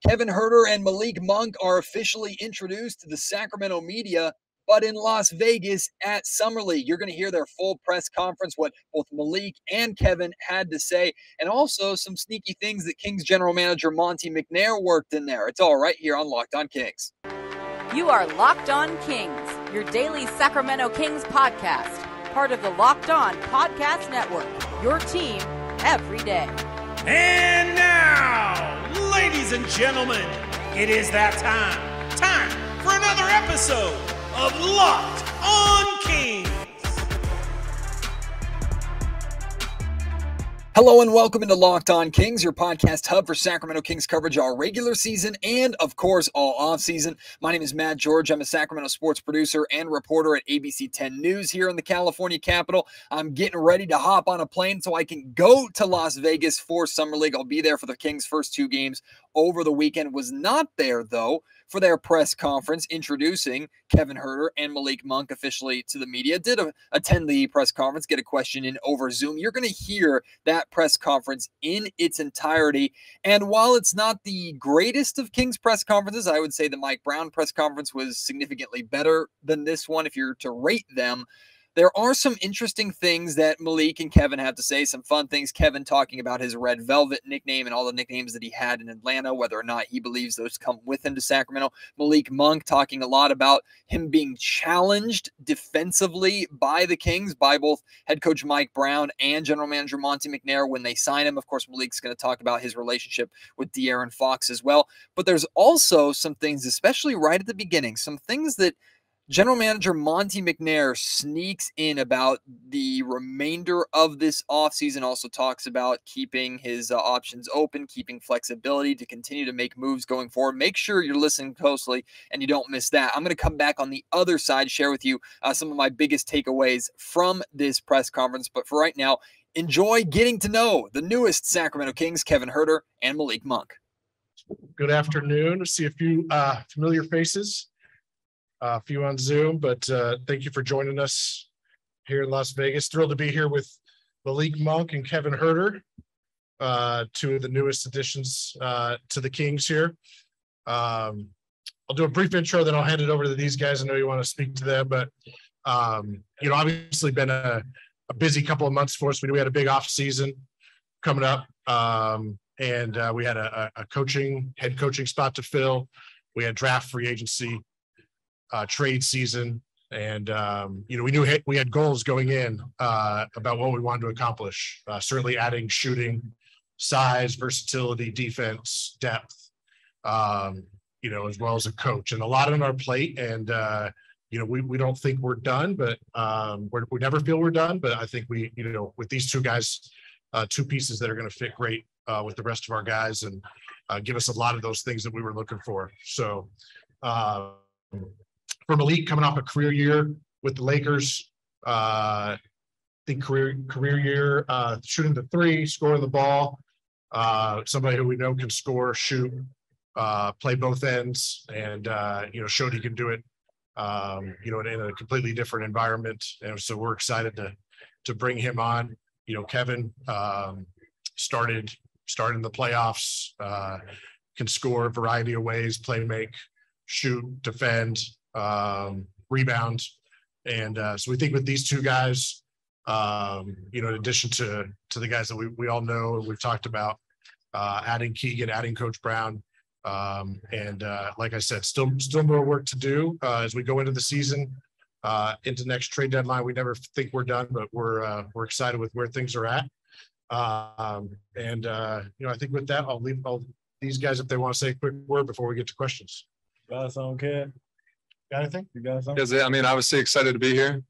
Kevin Huerter and Malik Monk are officially introduced to the Sacramento media, but in Las Vegas at Summer League. You're going to hear their full press conference, what both Malik and Kevin had to say, and also some sneaky things that Kings general manager Monte McNair worked in there. It's all right here on Locked On Kings. You are Locked On Kings, your daily Sacramento Kings podcast, part of the Locked On Podcast Network, your team every day. And now, ladies and gentlemen, it is that time for another episode of Locked On Kings. Hello and welcome into Locked On Kings, your podcast hub for Sacramento Kings coverage all regular season and, of course, all off-season. My name is Matt George. I'm a Sacramento sports producer and reporter at ABC 10 News here in the California capital. I'm getting ready to hop on a plane so I can go to Las Vegas for Summer League. I'll be there for the Kings' first two games over the weekend. Was not there, though, for their press conference introducing Kevin Huerter and Malik Monk officially to the media. Did attend the press conference, get a question in over Zoom. You're going to hear that press conference in its entirety. And while it's not the greatest of Kings press conferences, I would say the Mike Brown press conference was significantly better than this one if you're to rate them. There are some interesting things that Malik and Kevin have to say, some fun things. Kevin talking about his Red Velvet nickname and all the nicknames that he had in Atlanta, whether or not he believes those come with him to Sacramento. Malik Monk talking a lot about him being challenged defensively by the Kings, by both head coach Mike Brown and general manager Monte McNair when they sign him. Of course, Malik's going to talk about his relationship with De'Aaron Fox as well. But there's also some things, especially right at the beginning, some things that general manager Monte McNair sneaks in about the remainder of this offseason, also talks about keeping his options open, keeping flexibility to continue to make moves going forward. Make sure you're listening closely and you don't miss that. I'm going to come back on the other side, share with you some of my biggest takeaways from this press conference. But for right now, enjoy getting to know the newest Sacramento Kings, Kevin Huerter and Malik Monk. Good afternoon. I see a few familiar faces. A few on Zoom, but thank you for joining us here in Las Vegas. Thrilled to be here with Malik Monk and Kevin Huerter, two of the newest additions to the Kings here. I'll do a brief intro, then I'll hand it over to these guys. I know you want to speak to them, but obviously been a busy couple of months for us. We had a big off season coming up, and we had a head coaching spot to fill. We had draft free agency. Trade season, and we knew we had goals going in about what we wanted to accomplish. Certainly adding shooting, size, versatility, defense, depth, as well as a coach, and a lot on our plate. And we don't think we're done, but we never feel we're done. But I think we, with these two guys, two pieces that are going to fit great with the rest of our guys and give us a lot of those things that we were looking for. So. For Malik, coming off a career year with the Lakers, I think career year, shooting the three, scoring the ball, somebody who we know can score, shoot, play both ends, and, showed he can do it, in a completely different environment. And so we're excited to bring him on. Kevin started in the playoffs, can score a variety of ways, play, make, shoot, defend, rebound. And so we think with these two guys, in addition to the guys that we all know and we've talked about, adding Keegan, adding Coach Brown, and like I said, still more work to do as we go into the season, into next trade deadline. We never think we're done, but we're excited with where things are at. I think with that, I'll leave these guys if they want to say a quick word before we get to questions. Guys, okay. Got anything? You got something? Yes, obviously excited to be here.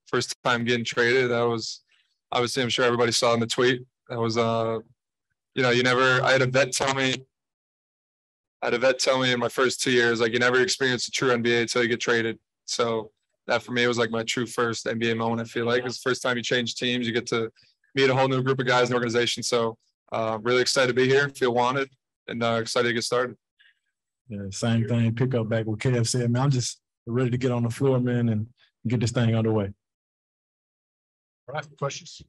First time getting traded. That was obviously, I'm sure everybody saw in the tweet. That was, I had a vet tell me in my first 2 years, like, you never experience a true NBA until you get traded. So that for me was like my true first NBA moment. I feel like it's the first time you change teams, you get to meet a whole new group of guys in the organization. So really excited to be here, feel wanted, and excited to get started. Yeah, same thing. Pick up back what Kev said, man. I'm just ready to get on the floor, man, and get this thing underway. All right, questions?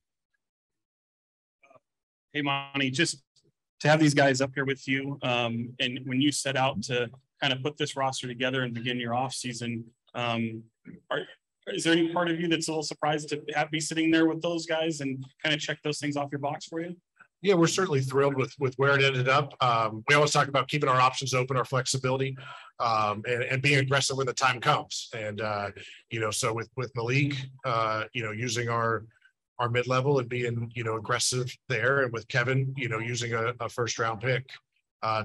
Hey, Monty, just to have these guys up here with you. And when you set out to kind of put this roster together and begin your off season, is there any part of you that's a little surprised to be sitting there with those guys and kind of check those things off your box for you? Yeah, we're certainly thrilled with where it ended up. We always talk about keeping our options open, our flexibility, and being aggressive when the time comes. And so with Malik, using our mid-level and being aggressive there, and with Kevin, using a first-round pick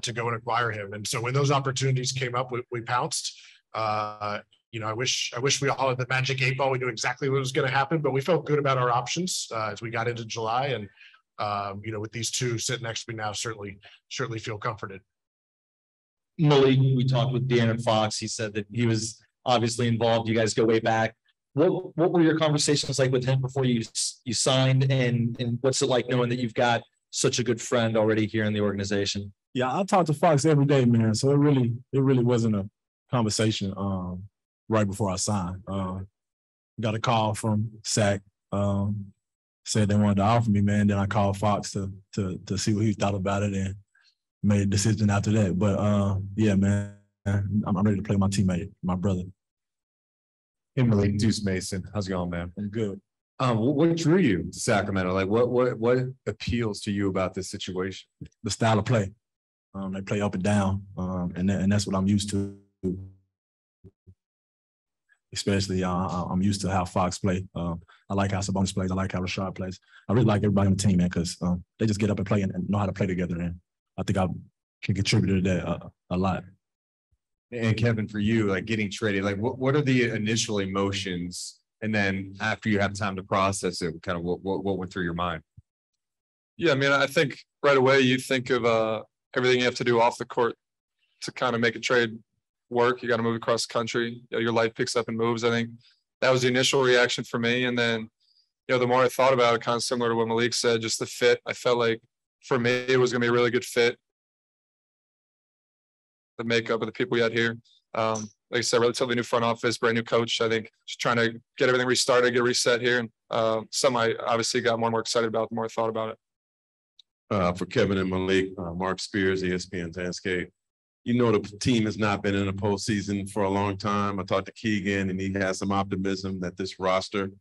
to go and acquire him. And so when those opportunities came up, we pounced. I wish we all had the magic 8 ball. We knew exactly what was going to happen, but we felt good about our options as we got into July. And with these two sitting next to me now, certainly feel comforted. Malik, we talked with De'Aaron Fox. He said that he was obviously involved. You guys go way back. What were your conversations like with him before you signed, and what's it like knowing that you've got such a good friend already here in the organization? Yeah, I talk to Fox every day, man. So it really wasn't a conversation right before I signed. Got a call from Sac, said they wanted to offer me, man. Then I called Fox to see what he thought about it and made a decision after that. But yeah, man, I'm ready to play my teammate, my brother. Hey, Malik, Deuce Mason. How's it going, man? I'm good. What drew you to Sacramento? Like, what appeals to you about this situation? The style of play. They play up and down, and that's what I'm used to. Especially, I'm used to how Fox play. I like how Sabonis plays. I like how Rashad plays. I really like everybody on the team, man, because they just get up and play and know how to play together. And I think I can contribute to that a lot. And Kevin, for you, like getting traded, like what are the initial emotions, and then after you have time to process it, kind of what went through your mind? Yeah, I mean, I think right away you think of everything you have to do off the court to kind of make a trade work. You got to move across the country. Your life picks up and moves. I think that was the initial reaction for me. And then, the more I thought about it, kind of similar to what Malik said, just the fit. I felt like for me, it was going to be a really good fit. The makeup of the people we had here. Like I said, relatively new front office, brand new coach. I think just trying to get everything restarted, get reset here. And something I obviously got more and more excited about the more I thought about it. For Kevin and Malik, Mark Spears, ESPN's Landscape. The team has not been in a postseason for a long time. I talked to Keegan, and he has some optimism that this roster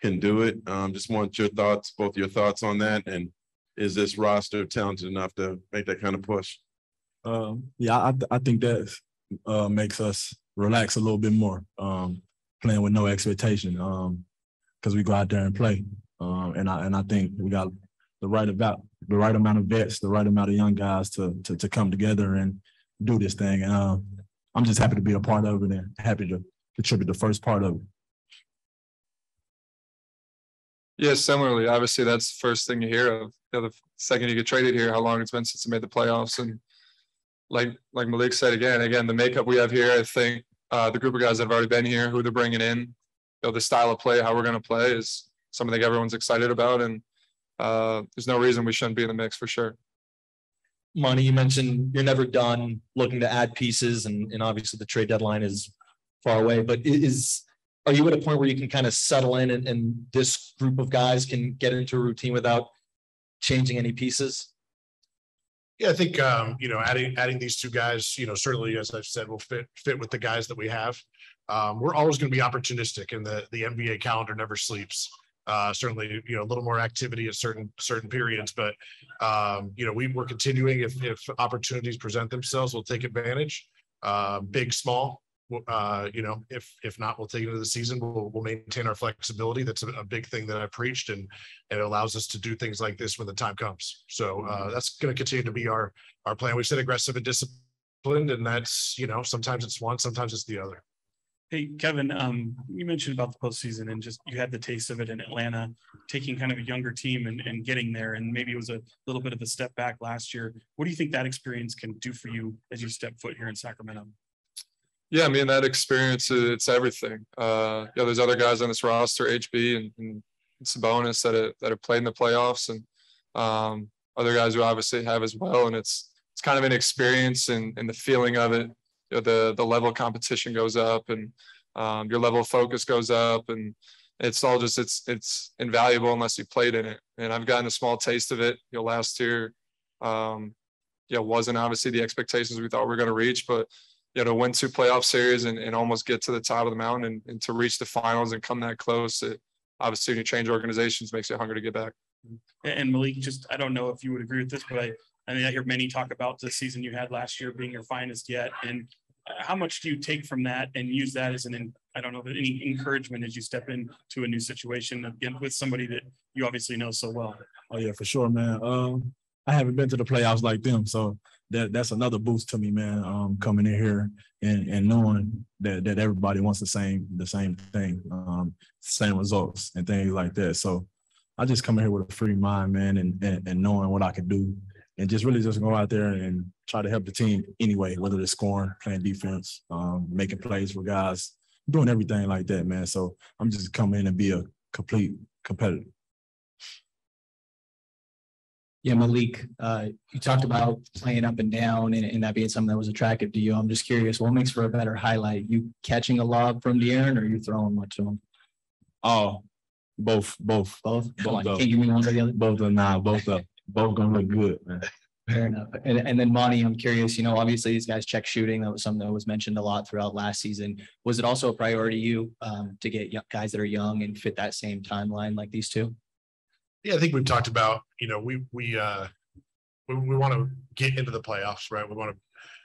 can do it. Just want your thoughts, both your thoughts on that. And is this roster talented enough to make that kind of push? Yeah, I think that makes us relax a little bit more, playing with no expectation, because we go out there and play. And I think we got the right amount of vets, the right amount of young guys to come together and do this thing. And I'm just happy to be a part of it and happy to contribute the first part of it. Yeah, similarly, obviously that's the first thing you hear of. The second you get traded here, how long it's been since you made the playoffs. And like Malik said, again, the makeup we have here, I think the group of guys that have already been here, who they're bringing in, the style of play, how we're going to play is something I think everyone's excited about. And there's no reason we shouldn't be in the mix for sure. Monty, you mentioned you're never done looking to add pieces, and obviously the trade deadline is far away, but are you at a point where you can kind of settle in and this group of guys can get into a routine without changing any pieces? Yeah, I think, adding these two guys, certainly, as I've said, will fit with the guys that we have. We're always going to be opportunistic, and the NBA calendar never sleeps. Certainly, a little more activity at certain periods, but, we're continuing. If opportunities present themselves, we'll take advantage, big, small. If not, we'll take it into the season. We'll maintain our flexibility. That's a big thing that I preached, and it allows us to do things like this when the time comes. So that's going to continue to be our plan. We've said aggressive and disciplined, and that's, sometimes it's one, sometimes it's the other. Hey, Kevin, you mentioned about the postseason and just you had the taste of it in Atlanta, taking kind of a younger team and getting there, and maybe it was a little bit of a step back last year. What do you think that experience can do for you as you step foot here in Sacramento? Yeah, I mean, that experience, it's everything. There's other guys on this roster, HB and Sabonis, that have played in the playoffs, and other guys who obviously have as well. And it's kind of an experience, and the feeling of it. The level of competition goes up, and your level of focus goes up, and it's all just it's invaluable unless you played in it. And I've gotten a small taste of it last year. Wasn't obviously the expectations we thought we were going to reach, but to win 2 playoff series and almost get to the top of the mountain and to reach the finals and come that close, it obviously when you change organizations makes you hungry to get back. And Malik, I don't know if you would agree with this, but I hear many talk about the season you had last year being your finest yet. And how much do you take from that and use that as any encouragement as you step into a new situation again with somebody that you obviously know so well? Oh yeah, for sure, man. I haven't been to the playoffs like them, so that's another boost to me, man. Coming in here and knowing that everybody wants the same thing, same results and things like that. So I just come in here with a free mind, man, and knowing what I can do, and just really just go out there and try to help the team anyway, whether it's scoring, playing defense, making plays for guys, doing everything like that, man. So I'm just coming in and be a complete competitor. Yeah, Malik, you talked about playing up and down and that being something that was attractive to you. I'm just curious, what makes for a better highlight? You catching a lob from De'Aaron or you throwing one to him? Oh, both. Can't give me one or the other? Both gonna look good, man. Fair enough. And then Monty, I'm curious, obviously these guys check shooting. That was something that was mentioned a lot throughout last season. Was it also a priority to you to get guys that are young and fit that same timeline like these two? Yeah, I think we've talked about, we want to get into the playoffs, right? We want to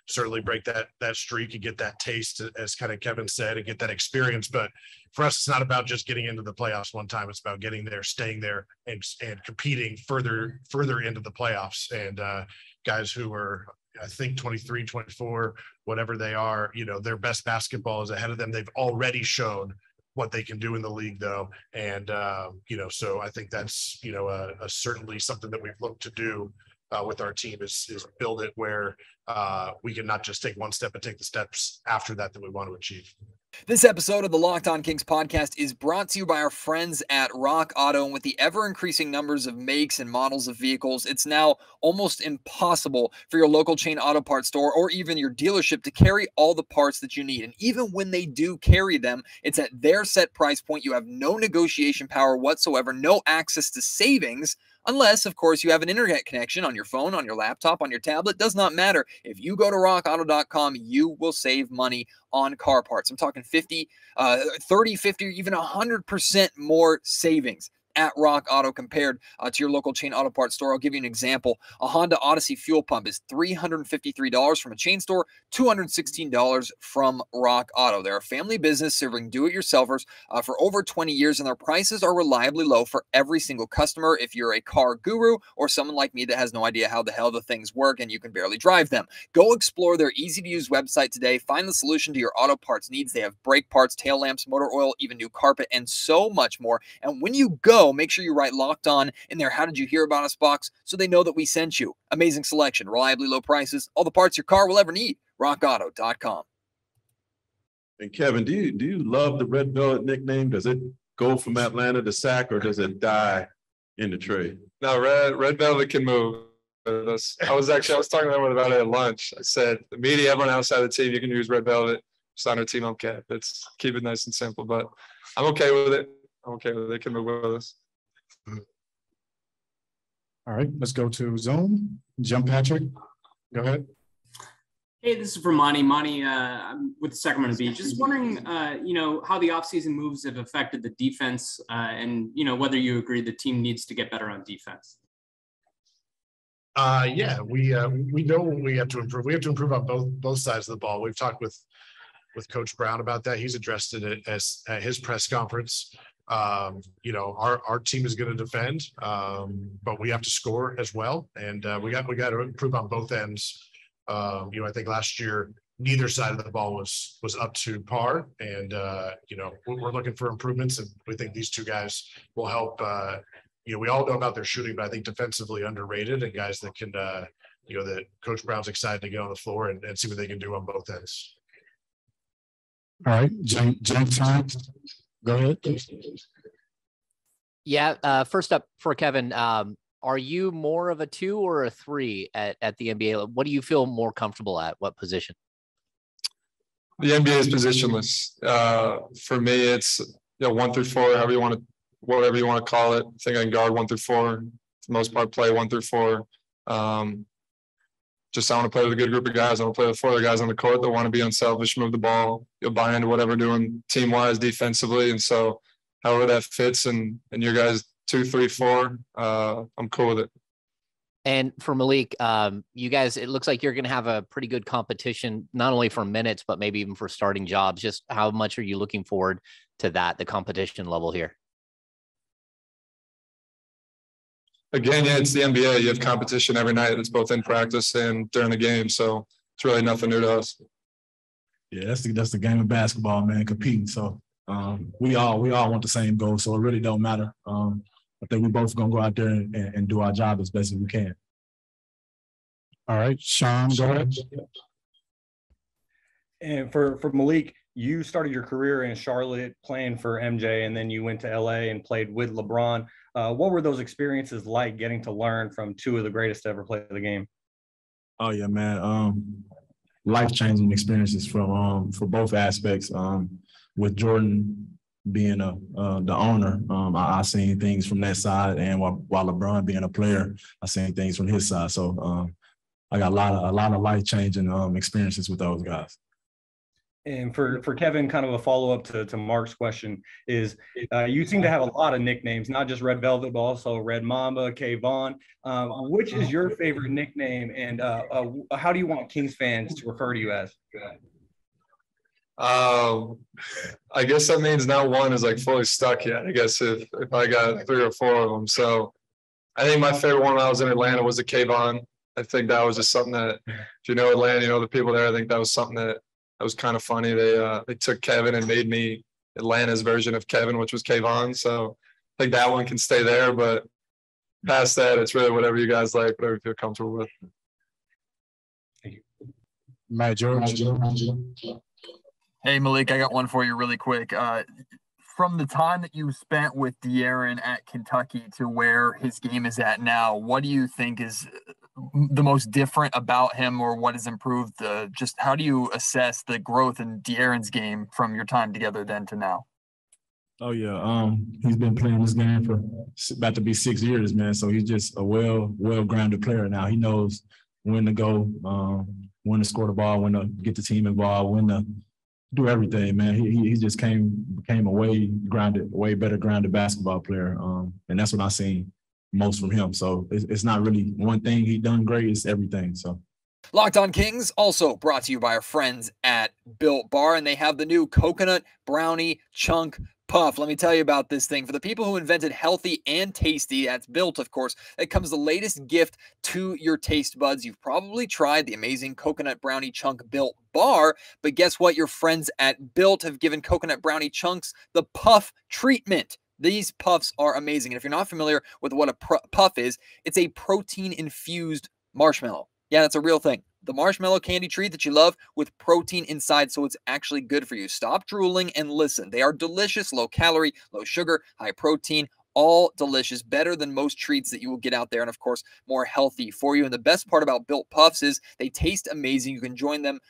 certainly break that streak and get that taste, as kind of Kevin said, and get that experience. But for us, it's not about just getting into the playoffs one time. It's about getting there, staying there, and competing further into the playoffs. And guys who are, I think, 23, 24, whatever they are, their best basketball is ahead of them. They've already shown what they can do in the league, though. And, so I think that's, certainly something that we've looked to do with our team is build it where we can not just take one step, but take the steps after that we want to achieve. This episode of the Locked On Kings podcast is brought to you by our friends at Rock Auto. And with the ever-increasing numbers of makes and models of vehicles, it's now almost impossible for your local chain auto parts store or even your dealership to carry all the parts that you need. And even when they do carry them, it's at their set price point. You have no negotiation power whatsoever, no access to savings, unless, of course, you have an internet connection on your phone, on your laptop, on your tablet. Does not matter. If you go to rockauto.com, you will save money on car parts. I'm talking 30, 50, or even 100% more savings at Rock Auto compared to your local chain auto parts store. I'll give you an example. A Honda Odyssey fuel pump is $353 from a chain store, $216 from Rock Auto. They're a family business serving do-it-yourselfers for over 20 years, and their prices are reliably low for every single customer if you're a car guru or someone like me that has no idea how the hell the things work and you can barely drive them. Go explore their easy-to-use website today. Find the solution to your auto parts needs. They have brake parts, tail lamps, motor oil, even new carpet, and so much more. And when you go, make sure you write Locked On in their How Did You Hear About Us box so they know that we sent you. Amazing selection, reliably low prices, all the parts your car will ever need. RockAuto.com. And Kevin, do you love the Red Velvet nickname? Does it go from Atlanta to Sac, or does it die in the trade? No, Red Velvet can move. I was talking about it at lunch. I said, the media, everyone outside the team, you can use Red Velvet. It's on our team on cap. Let's keep it nice and simple, but I'm okay with it. They can move with us. All right, let's go to Zoom. Jump Patrick, go ahead. Hey, this is from Monty. I'm with the Sacramento Bee. Just wondering, how the offseason moves have affected the defense and, whether you agree the team needs to get better on defense. Yeah, we know we have to improve. We have to improve on both sides of the ball. We've talked with Coach Brown about that. He's addressed it at his press conference. Our team is going to defend, but we have to score as well, and we got to improve on both ends. I think last year neither side of the ball was up to par, and we're looking for improvements, and we think these two guys will help. We all know about their shooting, but I think defensively underrated, and guys that can, that Coach Brown's excited to get on the floor and see what they can do on both ends. All right, James, go ahead. Yeah, first up for Kevin, are you more of a 2 or a 3 at the NBA? What do you feel more comfortable at? What position? The NBA is positionless. For me, it's 1 through 4, whatever you want to call it. I think I can guard 1 through 4. For the most part, play 1 through 4. Just I want to play with a good group of guys. I want to play with 4 other guys on the court that want to be unselfish, move the ball, you'll buy into whatever we're doing team-wise, defensively. And so however that fits and your guys 2, 3, 4, I'm cool with it. And for Malik, you guys, it looks like you're going to have a pretty good competition, not only for minutes, but maybe even for starting jobs. Just how much are you looking forward to that, the competition level here? Again, yeah, it's the NBA. You have competition every night. It's both in practice and during the game. So it's really nothing new to us. Yeah, that's the game of basketball, man, competing. So we all want the same goal. So it really don't matter. I think we both gonna go out there and do our job as best as we can. All right, Sean, go ahead. And for Malik, you started your career in Charlotte playing for MJ, and then you went to LA and played with LeBron. What were those experiences like, getting to learn from 2 of the greatest to ever play the game? Oh yeah, man. Life-changing experiences for both aspects. With Jordan being the owner, I seen things from that side, and while LeBron being a player, I seen things from his side. So I got a lot of life-changing experiences with those guys. And for Kevin, kind of a follow-up to Mark's question is, you seem to have a lot of nicknames, not just Red Velvet, but also Red Mamba, K-Von. Which is your favorite nickname, and how do you want Kings fans to refer to you as? I guess that means not one is like fully stuck yet. I guess if I got 3 or 4 of them. So I think my favorite one when I was in Atlanta was the K-Von. I think that was just something that, if you know Atlanta, you know the people there. I think that was something that was kind of funny. They took Kevin and made me Atlanta's version of Kevin, which was K-Von. So I think that one can stay there. But past that, it's really whatever you guys like, whatever you feel comfortable with. Thank you. Matt George. Hey, Malik, I got one for you really quick. From the time that you spent with De'Aaron at Kentucky to where his game is at now, what do you think is the most different about him, or what has improved? Just how do you assess the growth in De'Aaron's game from your time together then to now? Oh yeah, he's been playing this game for about to be 6 years, man. So he's just a well-grounded player now. He knows when to go, when to score the ball, when to get the team involved, when to do everything, man. He just became a way better grounded basketball player, and that's what I seen most from him. So it's not really one thing he done great; it's everything. So. Locked On Kings, also brought to you by our friends at Built Bar, and they have the new Coconut Brownie Chunk Puff. Let me tell you about this thing. For the people who invented healthy and tasty, that's Built, of course, that comes the latest gift to your taste buds. You've probably tried the amazing Coconut Brownie Chunk Built Bar, but guess what? Your friends at Built have given Coconut Brownie Chunks the Puff treatment. These puffs are amazing. And if you're not familiar with what a puff is, it's a protein-infused marshmallow. Yeah, that's a real thing. The marshmallow candy treat that you love with protein inside, so it's actually good for you. Stop drooling and listen. They are delicious, low calorie, low sugar, high protein, all delicious, better than most treats that you will get out there, and of course, more healthy for you. And the best part about Built Puffs is they taste amazing. You can join them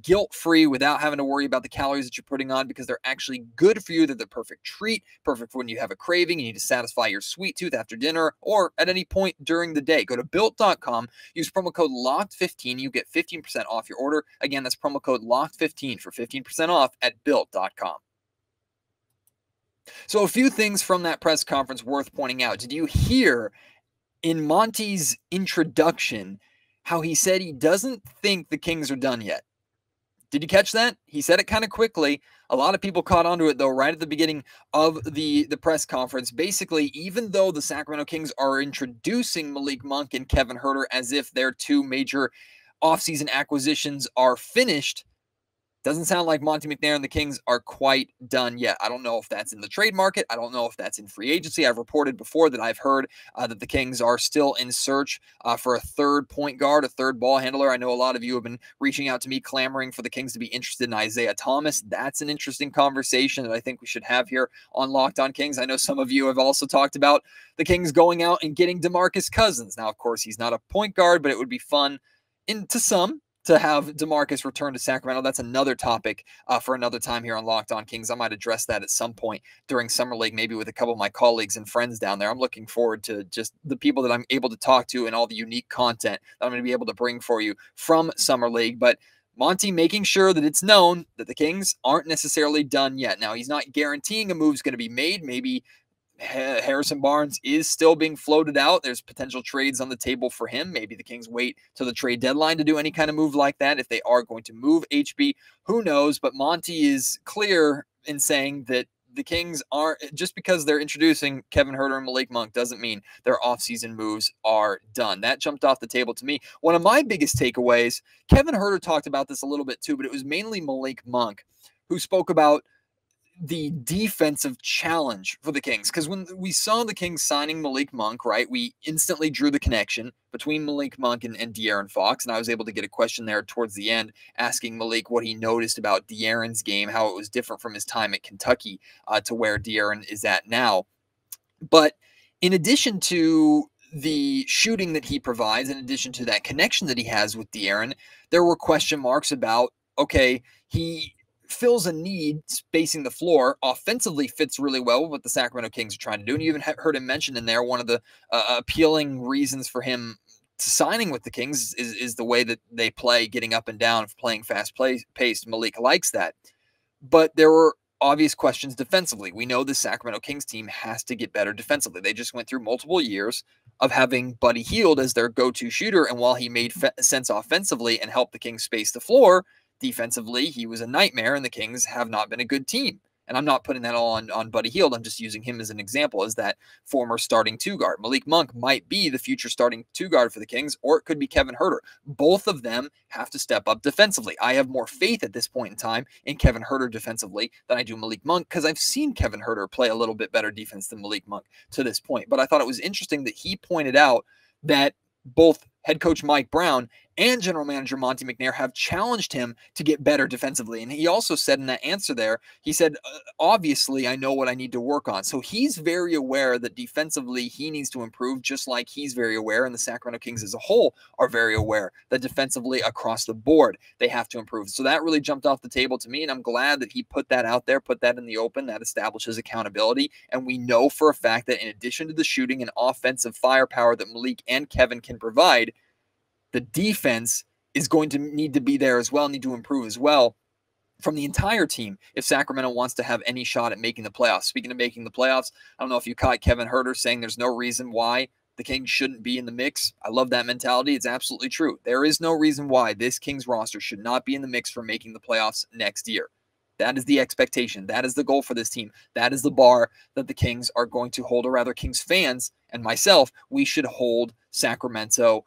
guilt-free without having to worry about the calories that you're putting on, because they're actually good for you. They're the perfect treat, perfect for when you have a craving, you need to satisfy your sweet tooth after dinner or at any point during the day. Go to Built.com, use promo code LOCKED15, you get 15% off your order. Again, that's promo code LOCKED15 for 15% off at Built.com. So a few things from that press conference worth pointing out. Did you hear in Monty's introduction how he said he doesn't think the Kings are done yet? Did you catch that? He said it kind of quickly. A lot of people caught onto it, though, right at the beginning of the press conference. Basically, even though the Sacramento Kings are introducing Malik Monk and Kevin Huerter as if their 2 major offseason acquisitions are finished, doesn't sound like Monty McNair and the Kings are quite done yet. I don't know if that's in the trade market. I don't know if that's in free agency. I've reported before that I've heard that the Kings are still in search for a 3rd point guard, a 3rd ball handler. I know a lot of you have been reaching out to me clamoring for the Kings to be interested in Isaiah Thomas. That's an interesting conversation that I think we should have here on Locked On Kings. I know some of you have also talked about the Kings going out and getting DeMarcus Cousins. Now, of course, he's not a point guard, but it would be fun to to have DeMarcus return to Sacramento. That's another topic for another time here on Locked On Kings. I might address that at some point during Summer League, maybe with a couple of my colleagues and friends down there. I'm looking forward to just the people that I'm able to talk to and all the unique content that I'm going to be able to bring for you from Summer League. But Monty making sure that it's known that the Kings aren't necessarily done yet. Now, he's not guaranteeing a move's going to be made. Maybe Harrison Barnes is still being floated out. There's potential trades on the table for him. Maybe the Kings wait till the trade deadline to do any kind of move like that. If they are going to move HB, who knows? But Monty is clear in saying that the Kings aren't, just because they're introducing Kevin Huerter and Malik Monk doesn't mean their offseason moves are done. That jumped off the table to me. One of my biggest takeaways, Kevin Huerter talked about this a little bit too, but it was mainly Malik Monk who spoke about the defensive challenge for the Kings. Because when we saw the Kings signing Malik Monk, right, we instantly drew the connection between Malik Monk and De'Aaron Fox. And I was able to get a question there towards the end asking Malik what he noticed about De'Aaron's game, how it was different from his time at Kentucky to where De'Aaron is at now. But in addition to the shooting that he provides, in addition to that connection that he has with De'Aaron, there were question marks about, okay, he fills a need spacing the floor, offensively fits really well with what the Sacramento Kings are trying to do. And you even heard him mention in there one of the appealing reasons for him signing with the Kings is the way that they play, getting up and down, playing fast-paced. Malik likes that. But there were obvious questions defensively. We know the Sacramento Kings team has to get better defensively. They just went through multiple years of having Buddy Hield as their go-to shooter, and while he made sense offensively and helped the Kings space the floor, defensively, he was a nightmare, and the Kings have not been a good team. And I'm not putting that all on Buddy Hield. I'm just using him as an example as that former starting two guard. Malik Monk might be the future starting two guard for the Kings, or it could be Kevin Huerter. Both of them have to step up defensively. I have more faith at this point in time in Kevin Huerter defensively than I do Malik Monk, because I've seen Kevin Huerter play a little bit better defense than Malik Monk to this point. But I thought it was interesting that he pointed out that both head coach Mike Brown and general manager Monte McNair have challenged him to get better defensively. And he also said in that answer there, he said, obviously, I know what I need to work on. So he's very aware that defensively he needs to improve, just like he's very aware, and the Sacramento Kings as a whole are very aware that defensively across the board, they have to improve. So that really jumped off the table to me, and I'm glad that he put that out there, put that in the open. That establishes accountability. And we know for a fact that in addition to the shooting and offensive firepower that Malik and Kevin can provide, the defense is going to need to be there as well, need to improve as well from the entire team if Sacramento wants to have any shot at making the playoffs. Speaking of making the playoffs, I don't know if you caught Kevin Huerter saying there's no reason why the Kings shouldn't be in the mix. I love that mentality. It's absolutely true. There is no reason why this Kings roster should not be in the mix for making the playoffs next year. That is the expectation. That is the goal for this team. That is the bar that the Kings are going to hold, or rather Kings fans and myself, we should hold Sacramento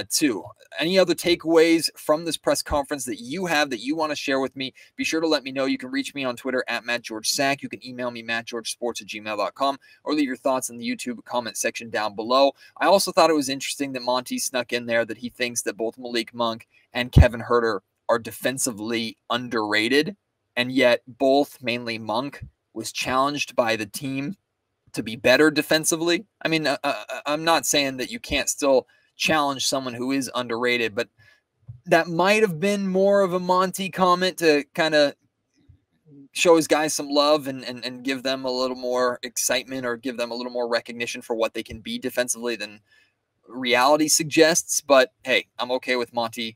to. Any other takeaways from this press conference that you have that you want to share with me, be sure to let me know. You can reach me on Twitter at MattGeorgeSack. You can email me mattgeorgesports@gmail.com, or leave your thoughts in the YouTube comment section down below. I also thought it was interesting that Monty snuck in there that he thinks that both Malik Monk and Kevin Huerter are defensively underrated, and yet both, mainly Monk, was challenged by the team to be better defensively. I mean, I'm not saying that you can't still challenge someone who is underrated, but that might have been more of a Monty comment to kind of show his guys some love and give them a little more excitement, or give them a little more recognition for what they can be defensively than reality suggests. But hey, I'm okay with Monty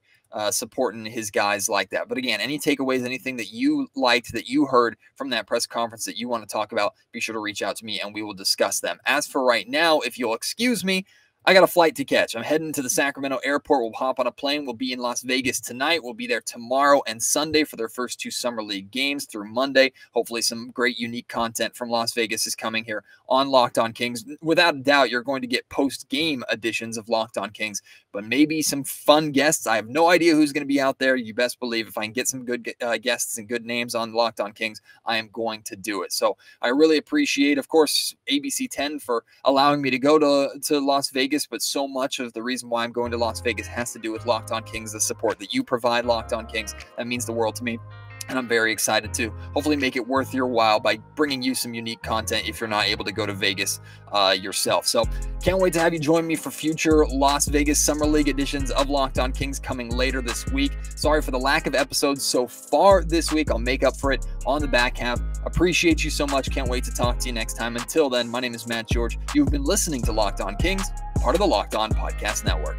supporting his guys like that. But again, any takeaways, anything that you liked, that you heard from that press conference that you want to talk about, be sure to reach out to me and we will discuss them. As for right now, if you'll excuse me, I got a flight to catch. I'm heading to the Sacramento airport. We'll hop on a plane. We'll be in Las Vegas tonight. We'll be there tomorrow and Sunday for their first two Summer League games through Monday. Hopefully some great, unique content from Las Vegas is coming here on Locked On Kings. Without a doubt, you're going to get post-game editions of Locked On Kings, but maybe some fun guests. I have no idea who's going to be out there. You best believe if I can get some good guests and good names on Locked On Kings, I am going to do it. So I really appreciate, of course, ABC 10 for allowing me to go to Las Vegas, but so much of the reason why I'm going to Las Vegas has to do with Locked On Kings, the support that you provide Locked On Kings. That means the world to me. And I'm very excited to hopefully make it worth your while by bringing you some unique content if you're not able to go to Vegas yourself. So can't wait to have you join me for future Las Vegas Summer League editions of Locked On Kings coming later this week. Sorry for the lack of episodes so far this week. I'll make up for it on the back half. Appreciate you so much. Can't wait to talk to you next time. Until then, my name is Matt George. You've been listening to Locked On Kings, part of the Locked On Podcast Network.